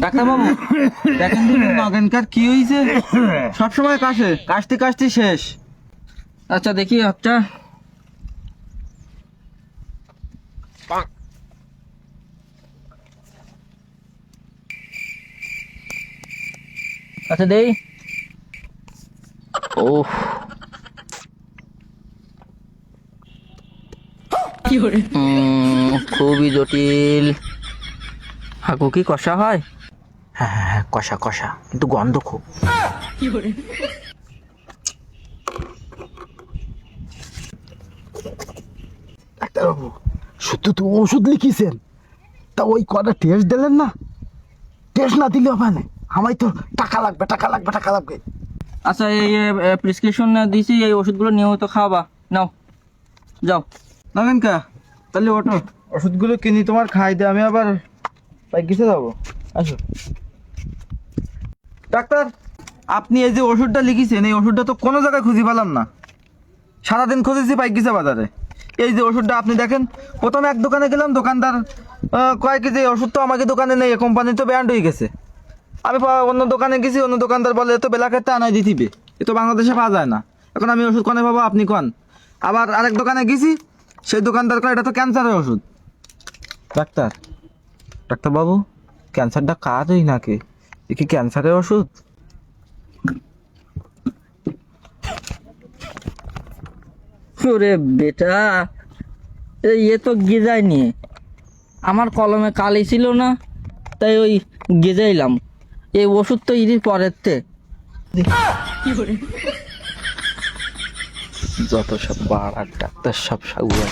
ডাক্তারবাবু দেখেন দেখুন নগেনকার কি হয়েছে, সবসময় কাশে, কাশতে কাশতে শেষ। আচ্ছা দেখি হাতটা। আচ্ছা দেই। ওহ খুবই জটিল। হাগু কি কষা হয়? হ্যাঁ হ্যাঁ হ্যাঁ, কষা কষা, কিন্তু গন্ধ খুব। ডাক্তারবাবু শুধু তো ওষুধ লিখিয়েছেন, তা ওই কটা টেস্ট দিলেন না? টেস্ট না দিলে হবে না, আমায় তো টাকা লাগবে টাকা লাগবে টাকা লাগবে। আচ্ছা এই প্রেসক্রিপশন দিয়েছি, এই ওষুধগুলো নিয়মিত খাওয়াবা। নাও যাও। নগেনকা তাহলে ওঠো, ওষুধগুলো কিনি তোমার খাই দে, আমি আবার কিসে যাবো। আসো ডাক্তার, আপনি এই যে ওষুধটা লিখেছেন, এই ওষুধটা তো কোনো জায়গায় খুঁজে পেলাম না। সারাদিন খুঁজেছি পাইকিসা বাজারে। এই যে ওষুধটা আপনি দেখেন, প্রথমে এক দোকানে গেলাম, দোকানদার কয় কেজি ওষুধ তো আমাকে দোকানে নেই, কোম্পানি তো ব্যান্ড হয়ে গেছে। আমি অন্য দোকানে গেছি, অন্য দোকানদার বলে এ তো বেলাকেটটা আনাই দিতিবে, এ তো বাংলাদেশে পাওয়া যায় না। এখন আমি ওষুধ কনে পাবো আপনি কন। আবার আরেক দোকানে গেছি, সেই দোকানদার কয় এটা তো ক্যান্সারের ওষুধ। ডাক্তার, ডাক্তারবাবু ক্যান্সারটা কাজই নাকি, এ কি ক্যান্সারের ওষুধ? ওরে বেটা, এ তো গেজায়নি, আমার কলমে কালি ছিল না, তাই ওই গেজাইলাম। এই ওষুধ তো ইদির পরের তে। যত সব বাড়ার ডাক্তার সব সাগুয়া।